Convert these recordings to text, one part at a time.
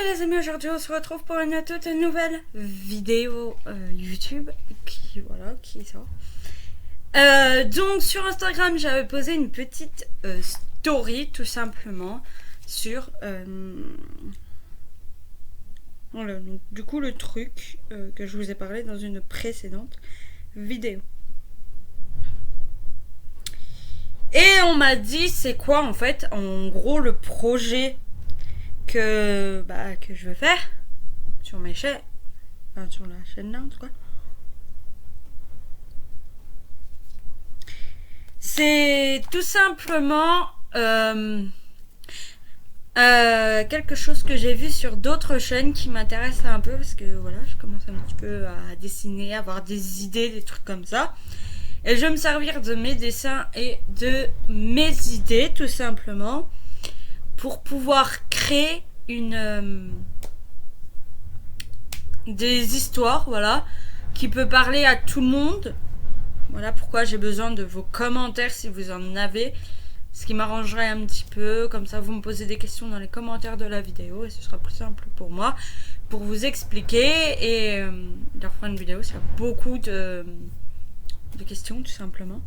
les amis, aujourd'hui on se retrouve pour une toute nouvelle vidéo YouTube qui sort. Donc sur Instagram j'avais posé une petite story tout simplement sur voilà, donc du coup le truc que je vous ai parlé dans une précédente vidéo. Et on m'a dit c'est quoi en fait en gros le projet que je veux faire sur mes chaînes, enfin sur la chaîne là en tout cas. C'est tout simplement quelque chose que j'ai vu sur d'autres chaînes qui m'intéresse un peu parce que voilà, je commence un petit peu à dessiner, à avoir des idées, des trucs comme ça. Et je vais me servir de mes dessins et de mes idées tout simplement pour pouvoir créer des histoires, voilà, qui peut parler à tout le monde. Voilà pourquoi j'ai besoin de vos commentaires si vous en avez, ce qui m'arrangerait un petit peu. Comme ça, vous me posez des questions dans les commentaires de la vidéo et ce sera plus simple pour moi pour vous expliquer et leur faire une vidéo sur beaucoup de questions tout simplement.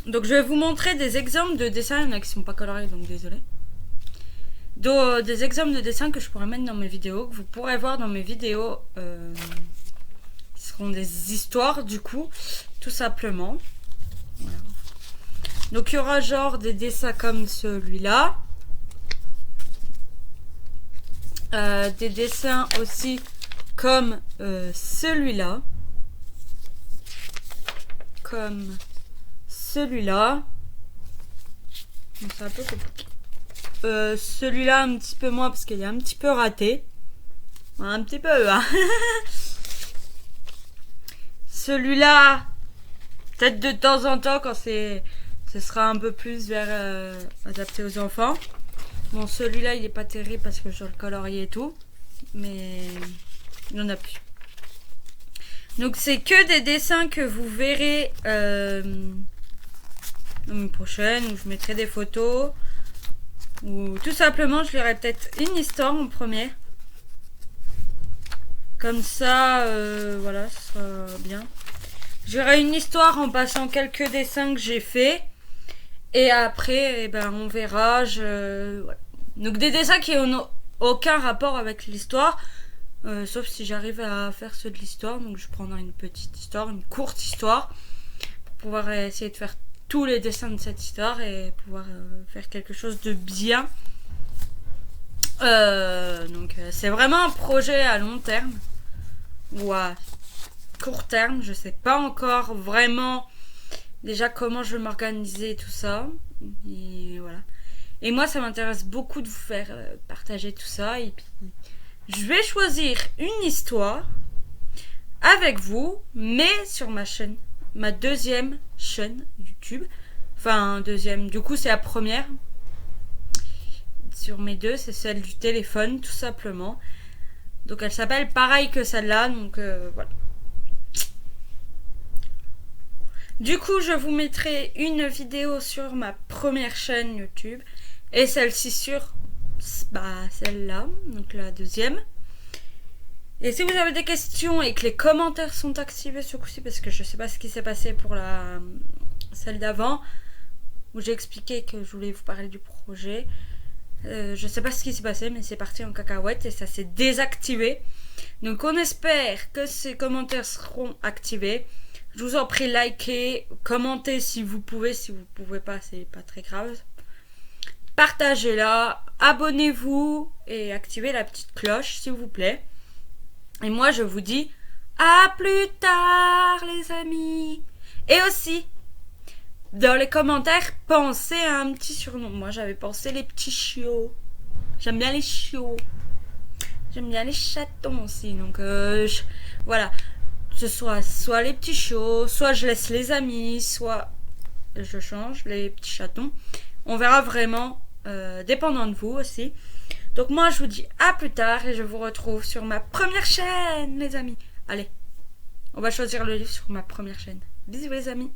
Donc je vais vous montrer des exemples de dessins, il y en a qui sont pas colorés donc désolé. Donc, des exemples de dessins que je pourrais mettre dans mes vidéos, que vous pourrez voir dans mes vidéos, qui seront des histoires du coup, tout simplement. Voilà. Donc il y aura genre des dessins comme celui-là, des dessins aussi comme celui-là, comme celui-là. Donc c'est un peu compliqué. Celui-là un petit peu moins parce qu'il est un petit peu raté. Un petit peu hein. Celui-là peut-être de temps en temps quand ce sera un peu plus vers adapté aux enfants. Bon celui-là il est pas terrible parce que je dois le colorier et tout, mais il y en a plus. Donc c'est que des dessins que vous verrez l'année prochaine où je mettrai des photos. Ou tout simplement je lirai peut-être une histoire en première. Comme ça, voilà, ce sera bien. J'aurai une histoire en passant quelques dessins que j'ai fait. Et après, eh ben, on verra. Voilà. Donc des dessins qui n'ont aucun rapport avec l'histoire. Sauf si j'arrive à faire ceux de l'histoire. Donc je prendrai une petite histoire, une courte histoire. Pour pouvoir essayer de faire tous les dessins de cette histoire et pouvoir faire quelque chose de bien. Donc c'est vraiment un projet à long terme ou à court terme, je sais pas encore vraiment déjà comment je vais m'organiser et tout ça. Et voilà. Et moi ça m'intéresse beaucoup de vous faire partager tout ça et puis je vais choisir une histoire avec vous mais sur ma chaîne. Ma deuxième chaîne YouTube. Enfin, deuxième. Du coup, c'est la première. Sur mes deux, c'est celle du téléphone, tout simplement. Donc, elle s'appelle pareil que celle-là. Donc, voilà. Du coup, je vous mettrai une vidéo sur ma première chaîne YouTube. Et celle-ci sur celle-là. Donc, la deuxième. Et si vous avez des questions et que les commentaires sont activés ce coup-ci, parce que je sais pas ce qui s'est passé pour celle d'avant, où j'ai expliqué que je voulais vous parler du projet. Je sais pas ce qui s'est passé, mais c'est parti en cacahuète et ça s'est désactivé. Donc on espère que ces commentaires seront activés. Je vous en prie, likez, commentez si vous pouvez pas, c'est pas très grave. Partagez-la, abonnez-vous et activez la petite cloche s'il vous plaît. Et moi, je vous dis à plus tard, les amis. Et aussi, dans les commentaires, pensez à un petit surnom. Moi, j'avais pensé les petits chiots. J'aime bien les chiots. J'aime bien les chatons aussi. Donc, voilà. Ce soit les petits chiots, soit je laisse les amis, soit je change les petits chatons. On verra vraiment, dépendant de vous aussi. Donc moi je vous dis à plus tard et je vous retrouve sur ma première chaîne les amis. Allez, on va choisir le livre sur ma première chaîne. Bisous les amis.